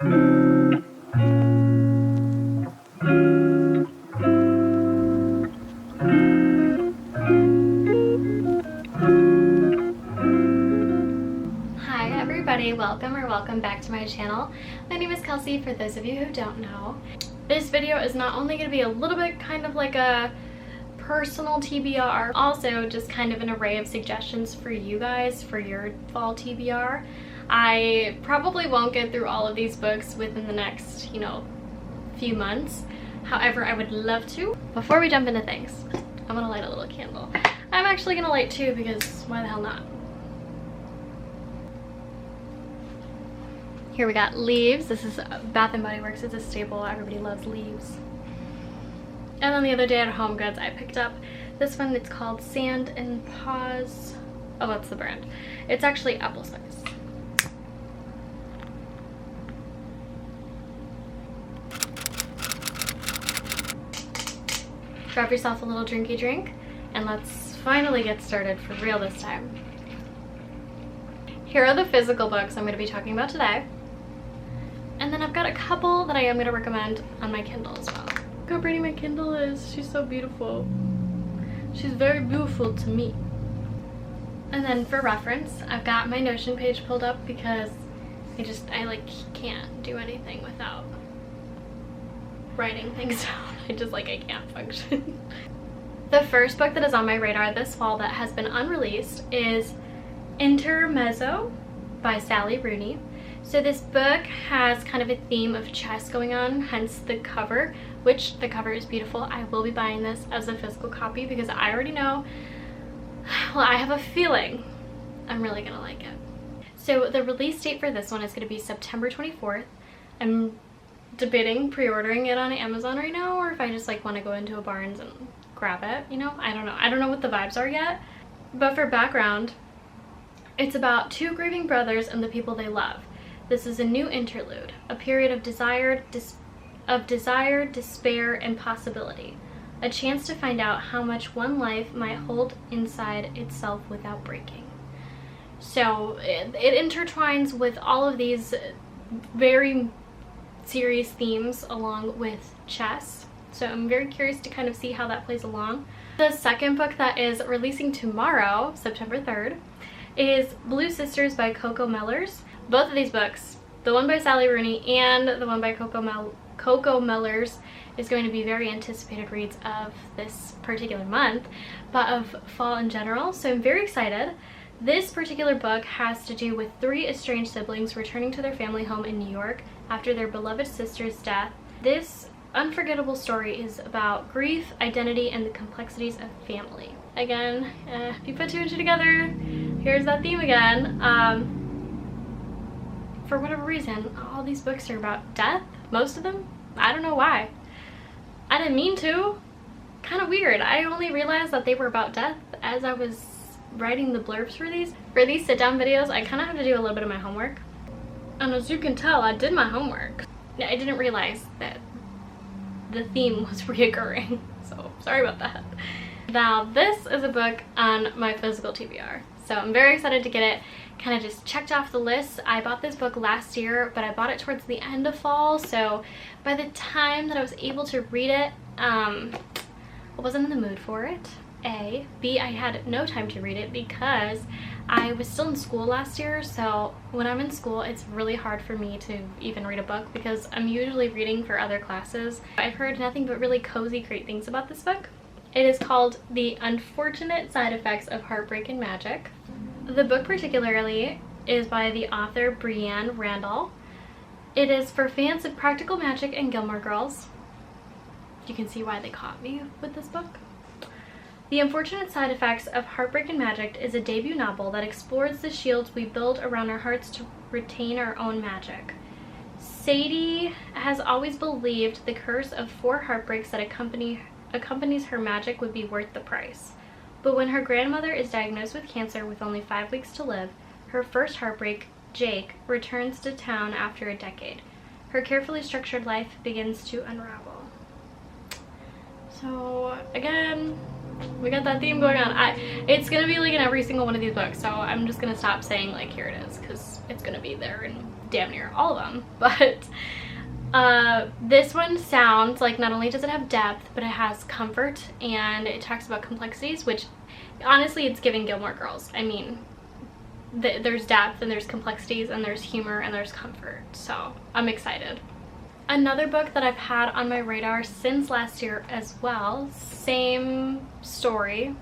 Welcome back to my channel. My name is Kelsey, for those of you who don't know. This video is not only going to be a little bit kind of like a personal TBR, also just kind of an array of suggestions for you guys for your fall TBR. I probably won't get through all of these books within the next, few months. However, I would love to. Before we jump into things, I'm gonna light a little candle. I'm actually gonna light two because why the hell not? Here we got Leaves. This is Bath & Body Works. It's a staple. Everybody loves Leaves. And then the other day at Home Goods, I picked up this one. It's called Sand and Paws. Oh, that's the brand. It's actually apple spice. Grab yourself a little drinky drink, and let's finally get started for real this time. Here are the physical books I'm going to be talking about today. And then I've got a couple that I am going to recommend on my Kindle as well. Look how pretty my Kindle is. She's so beautiful. She's very beautiful to me. And then for reference, I've got my Notion page pulled up because I like can't do anything without writing things down. I can't function. The first book that is on my radar this fall that has been unreleased is Intermezzo by Sally Rooney. So this book has kind of a theme of chess going on, hence the cover, which the cover is beautiful. I will be buying this as a physical copy because I already know, well, I have a feeling I'm really gonna like it. So the release date for this one is gonna be September 24th. I'm debating pre-ordering it on Amazon right now, or if I just want to go into a Barnes and grab it, I don't know. I don't know what the vibes are yet. But for background, it's about two grieving brothers and the people they love. This is a new interlude, a period of desire, despair, and possibility. A chance to find out how much one life might hold inside itself without breaking. So it intertwines with all of these very serious themes along with chess. So I'm very curious to kind of see how that plays along. The second book that is releasing tomorrow, September 3rd, is Blue Sisters by Coco Mellors. Both of these books, the one by Sally Rooney and the one by Coco Mellors, is going to be very anticipated reads of this particular month, but of fall in general. So I'm very excited. This particular book has to do with three estranged siblings returning to their family home in New York after their beloved sister's death. This unforgettable story is about grief, identity, and the complexities of family. Again, if you put two and two together, here's that theme again. For whatever reason, all these books are about death, most of them. I don't know why. I didn't mean to. Kind of weird. I only realized that they were about death as I was writing the blurbs for these. For these sit-down videos, I kind of have to do a little bit of my homework. And as you can tell, I did my homework. I didn't realize that the theme was reoccurring, so sorry about that. Now, this is a book on my physical TBR, so I'm very excited to get it kind of just checked off the list. I bought this book last year, but I bought it towards the end of fall, so by the time that I was able to read it, I wasn't in the mood for it. A. B. I had no time to read it because I was still in school last year, so when I'm in school, it's really hard for me to even read a book because I'm usually reading for other classes. I've heard nothing but really cozy, great things about this book. It is called The Unfortunate Side Effects of Heartbreak and Magic. The book particularly is by the author Breanne Randall. It is for fans of Practical Magic and Gilmore Girls. You can see why they caught me with this book. The Unfortunate Side Effects of Heartbreak and Magic is a debut novel that explores the shields we build around our hearts to retain our own magic. Sadie has always believed the curse of 4 heartbreaks that accompanies her magic would be worth the price. But when her grandmother is diagnosed with cancer with only 5 weeks to live, her first heartbreak, Jake, returns to town after a decade. Her carefully structured life begins to unravel. So again, we got that theme going on. It's gonna be in every single one of these books, so I'm just gonna stop saying here it is, because it's gonna be there in damn near all of them, but this one sounds like not only does it have depth, but it has comfort, and it talks about complexities, which honestly it's giving Gilmore Girls. I mean, there's depth and there's complexities and there's humor and there's comfort, so I'm excited. Another book that I've had on my radar since last year as well, same story,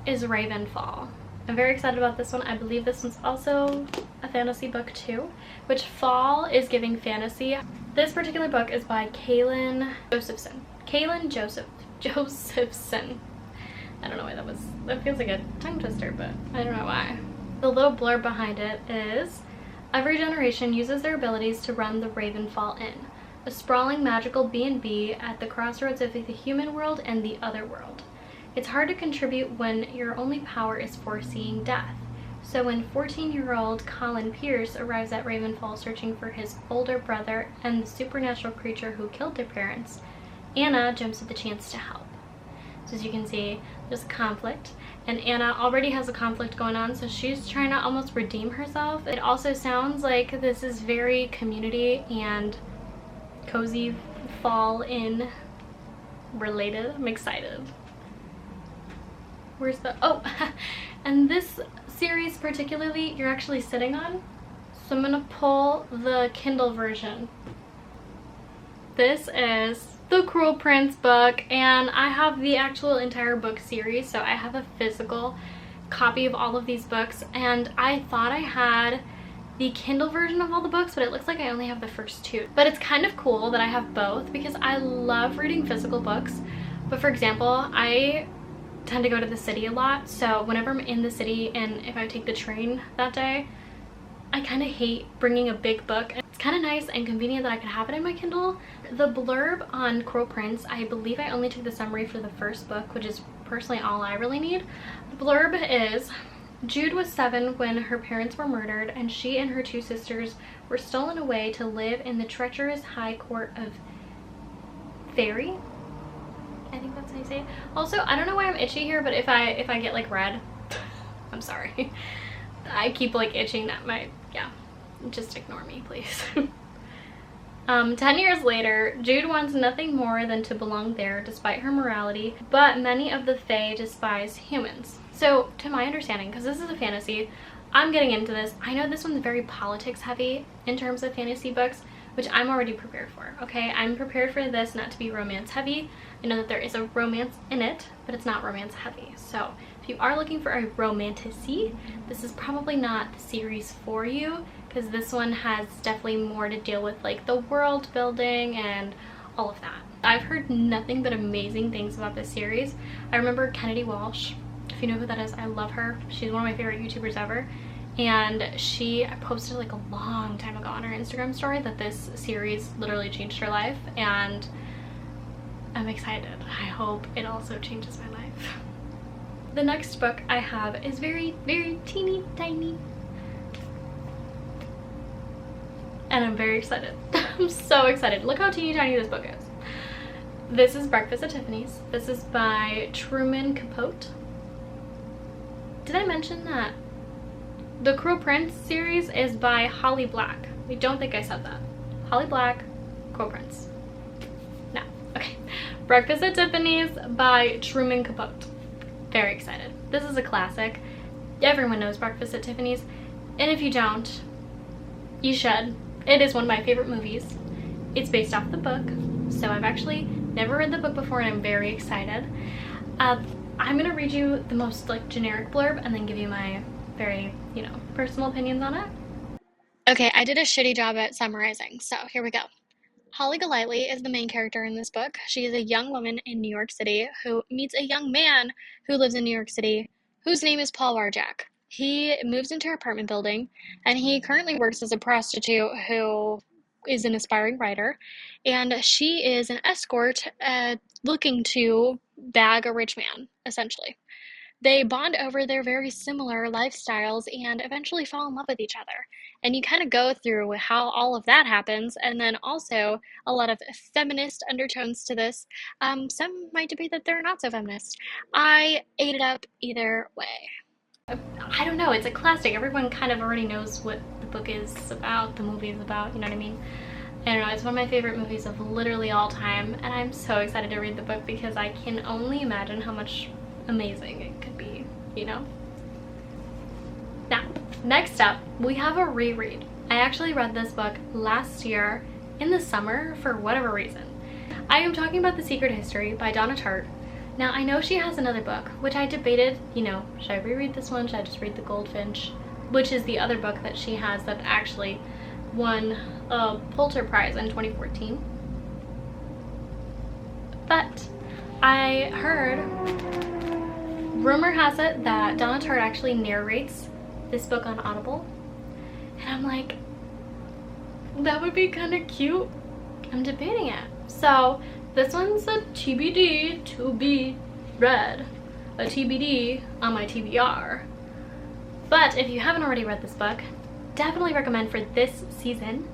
is Ravenfall. I'm very excited about this one. I believe this one's also a fantasy book too, which fall is giving fantasy. This particular book is by Kalyn Josephson. Josephson. I don't know why that feels like a tongue twister, but I don't know why. The little blurb behind it is, every generation uses their abilities to run the Ravenfall Inn, a sprawling magical B&B at the crossroads of the human world and the other world. It's hard to contribute when your only power is foreseeing death. So when 14-year-old Colin Pierce arrives at Ravenfall searching for his older brother and the supernatural creature who killed their parents, Anna jumps at the chance to help. So as you can see, there's a conflict, and Anna already has a conflict going on, so she's trying to almost redeem herself. It also sounds like this is very community and cozy fall in related. I'm excited. Where's the, oh, and this series particularly you're actually sitting on, so I'm gonna pull the Kindle version. This is the Cruel Prince book, and I have the actual entire book series, so I have a physical copy of all of these books, and I thought I had the Kindle version of all the books, but it looks like I only have the first two. But it's kind of cool that I have both because I love reading physical books. But for example, I tend to go to the city a lot, so whenever I'm in the city and if I take the train that day, I kind of hate bringing a big book. It's kind of nice and convenient that I could have it in my Kindle. The blurb on Cruel Prince, I believe I only took the summary for the first book, which is personally all I really need. The blurb is, Jude was 7 when her parents were murdered, and she and her 2 sisters were stolen away to live in the treacherous high court of Fairy. I think that's how you say it. Also, I don't know why I'm itchy here, but if I get like red, I'm sorry. I keep like itching at my, yeah, just ignore me, please. 10 years later, Jude wants nothing more than to belong there despite her morality, but many of the Fae despise humans. So, to my understanding, because this is a fantasy, I'm getting into this. I know this one's very politics heavy in terms of fantasy books, which I'm already prepared for, okay? I'm prepared for this not to be romance heavy. I know that there is a romance in it, but it's not romance heavy. So if you are looking for a romantasy, this is probably not the series for you, because this one has definitely more to deal with like the world building and all of that. I've heard nothing but amazing things about this series. I remember Kennedy Walsh, if you know who that is, I love her. She's one of my favorite YouTubers ever. And she posted like a long time ago on her Instagram story that this series literally changed her life, and I'm excited. I hope it also changes my life. The next book I have is very, very teeny tiny, and I'm very excited. I'm so excited. Look how teeny tiny this book is. This is Breakfast at Tiffany's. This is by Truman Capote. Did I mention that the Cruel Prince series is by Holly Black? I don't think I said that. Holly Black, Cruel Prince. No. Okay. Breakfast at Tiffany's by Truman Capote. Very excited. This is a classic. Everyone knows Breakfast at Tiffany's, and if you don't, you should. It is one of my favorite movies. It's based off the book, so I've actually never read the book before, and I'm very excited. I'm gonna read you the most like generic blurb and then give you my very, you know, personal opinions on it. Okay, I did a shitty job at summarizing, so here we go. Holly Golightly is the main character in this book. She is a young woman in New York City who meets a young man who lives in New York City whose name is Paul Warjack. He moves into her apartment building, and he currently works as a prostitute who is an aspiring writer, and she is an escort looking to bag a rich man, essentially. They bond over their very similar lifestyles and eventually fall in love with each other. And you kind of go through how all of that happens, and then also a lot of feminist undertones to this. Some might debate that they're not so feminist. I ate it up either way. I don't know, it's a classic. Everyone kind of already knows what the book is about, the movie is about, you know what I mean? I don't know, it's one of my favorite movies of literally all time, and I'm so excited to read the book because I can only imagine how much amazing it could be, you know? Now, next up, we have a reread. I actually read this book last year in the summer for whatever reason. I am talking about The Secret History by Donna Tartt. Now, I know she has another book, which I debated, you know, should I reread this one? Should I just read The Goldfinch? Which is the other book that she has that actually won a Pulitzer Prize in 2014. But I heard, rumor has it that Donna Tartt actually narrates this book on Audible. And I'm like, that would be kind of cute. I'm debating it. So this one's a TBD, to be read. A TBD on my TBR. But if you haven't already read this book, definitely recommend for this season.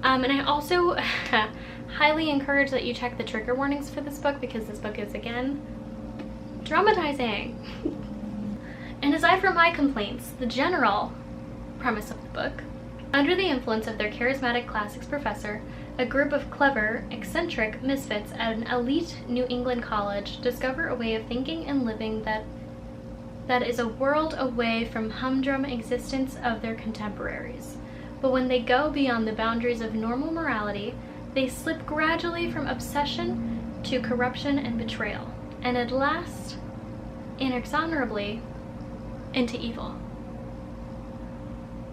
And I also highly encourage that you check the trigger warnings for this book because this book is, again, traumatizing. And aside from my complaints, the general premise of the book: under the influence of their charismatic classics professor, a group of clever, eccentric misfits at an elite New England college discover a way of thinking and living that is a world away from humdrum existence of their contemporaries. But when they go beyond the boundaries of normal morality, they slip gradually from obsession to corruption and betrayal, and at last, inexorably, into evil.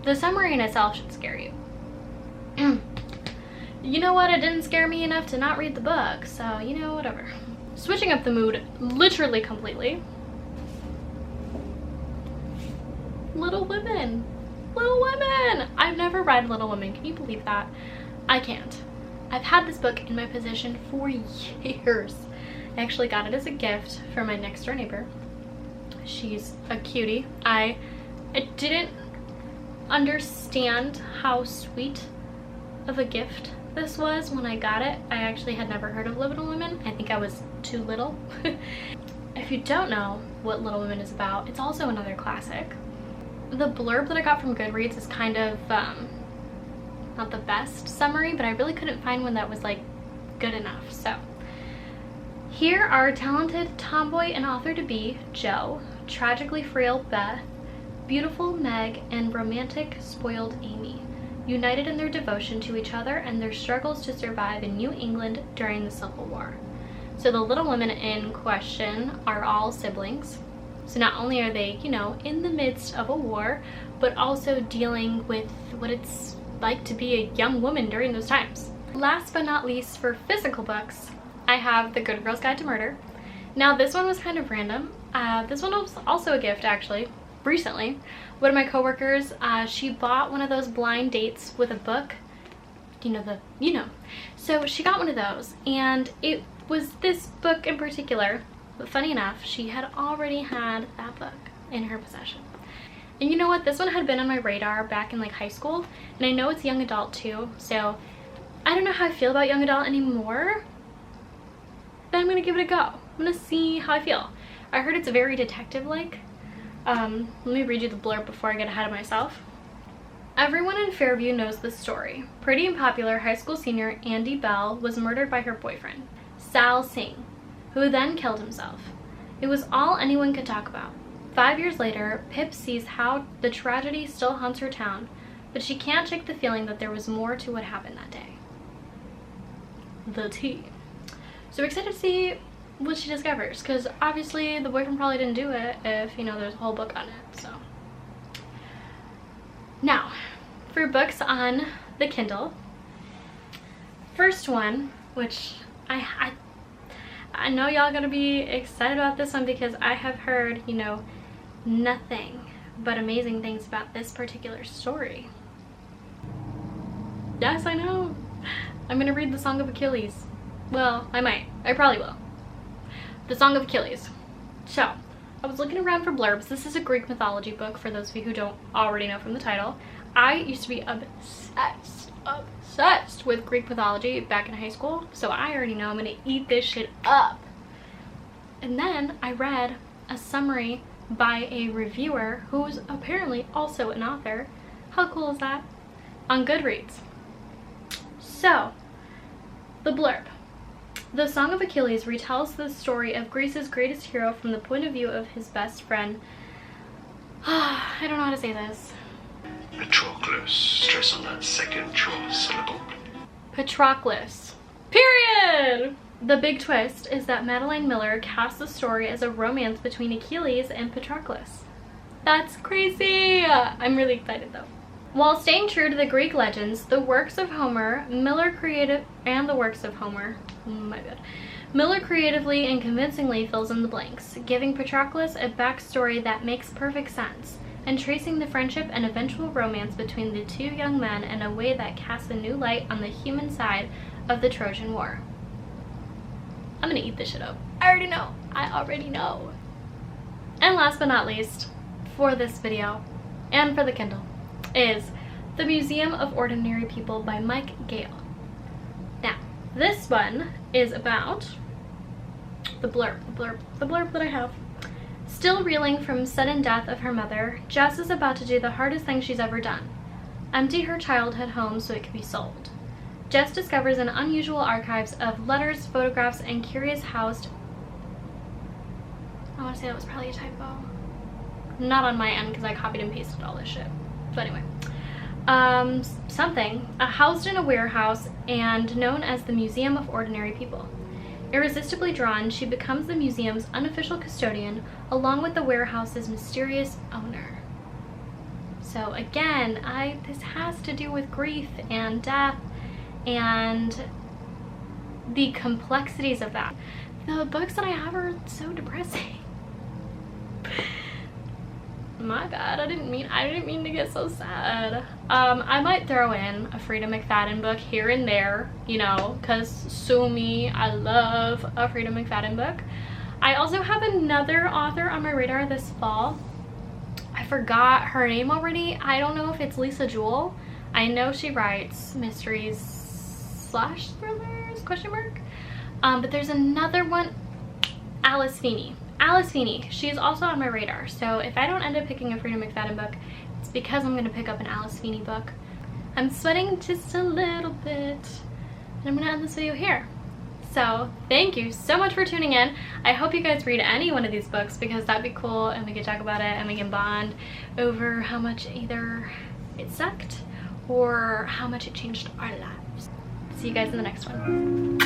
The summary in itself should scare you. You know what? It didn't scare me enough to not read the book, so, you know, whatever. Switching up the mood literally completely. Little Women. Little Women! I've never read Little Women. Can you believe that? I can't. I've had this book in my possession for years. I actually got it as a gift from my next door neighbor. She's a cutie. I didn't understand how sweet of a gift this was when I got it. I actually had never heard of Little Women. I think I was too little. If you don't know what Little Women is about, it's also another classic. The blurb that I got from GoodReads is kind of not the best summary, but I really couldn't find one that was like good enough. So here are talented tomboy and author-to-be Joe, tragically frail Beth, beautiful Meg, and romantic spoiled Amy, united in their devotion to each other and their struggles to survive in New England during the Civil War. So the Little Women in question are all siblings. So not only are they, you know, in the midst of a war, but also dealing with what it's like to be a young woman during those times. Last but not least, for physical books, I have The Good Girl's Guide to Murder. Now this one was kind of random. This one was also a gift, actually, recently. One of my coworkers, she bought one of those blind dates with a book. So she got one of those, and it was this book in particular. But funny enough, she had already had that book in her possession. And you know what? This one had been on my radar back in like high school, and I know it's young adult too, so I don't know how I feel about young adult anymore, but I'm gonna give it a go. I'm gonna see how I feel. I heard it's very detective-like. Let me read you the blurb before I get ahead of myself. Everyone in Fairview knows this story. Pretty and popular high school senior Andy Bell was murdered by her boyfriend, Sal Singh, who then killed himself. It was all anyone could talk about. 5 years later, Pip sees how the tragedy still haunts her town, but she can't shake the feeling that there was more to what happened that day. The tea. So we're excited to see what she discovers, because obviously the boyfriend probably didn't do it if, you know, there's a whole book on it, so. Now, for books on the Kindle, first one, which I know y'all gonna be excited about this one because I have heard, you know, nothing but amazing things about this particular story. Yes, I know. I'm gonna read The Song of Achilles. Well, I might. I probably will. The Song of Achilles. So, I was looking around for blurbs. This is a Greek mythology book, for those of you who don't already know from the title. I used to be obsessed with Greek mythology back in high school, so I already know I'm gonna eat this shit up. And then I read a summary by a reviewer who's apparently also an author. How cool is that? On GoodReads. So, the blurb. The Song of Achilles retells the story of Greece's greatest hero from the point of view of his best friend. I don't know how to say this. Patroclus. Stress on that second syllable. Patroclus. Period! The big twist is that Madeline Miller cast the story as a romance between Achilles and Patroclus. That's crazy! I'm really excited though. While staying true to the Greek legends, the works of Homer, Miller creatively and convincingly fills in the blanks, giving Patroclus a backstory that makes perfect sense, and tracing the friendship and eventual romance between the two young men in a way that casts a new light on the human side of the Trojan War. I'm gonna eat this shit up. I already know. And last but not least, for this video, and for the Kindle, is The Museum of Ordinary People by Mike Gayle. Now, this one is about the blurb that I have. Still reeling from sudden death of her mother, Jess is about to do the hardest thing she's ever done: empty her childhood home so it could be sold. Jess discovers an unusual archives of letters, photographs, and curious housed... I want to say that was probably a typo. Not on my end because I copied and pasted all this shit. But anyway. Housed in a warehouse and known as the Museum of Ordinary People. Irresistibly drawn, she becomes the museum's unofficial custodian, along with the warehouse's mysterious owner. So again, this has to do with grief and death and the complexities of that. The books that I have are so depressing. My bad, I didn't mean to get so sad. I might throw in a Frida McFadden book here and there, you know, because sue me, I love a Frida McFadden book. I also have another author on my radar this fall. I forgot her name already. I don't know if it's Lisa Jewell. I know she writes mysteries / thrillers, ? But there's another one, Alice Feeney. She's also on my radar, so if I don't end up picking a Frida McFadden book, it's because I'm going to pick up an Alice Feeney book. I'm sweating just a little bit, and I'm going to end this video here. So thank you so much for tuning in. I hope you guys read any one of these books because that'd be cool, and we can talk about it and we can bond over how much either it sucked or how much it changed our lives. See you guys in the next one.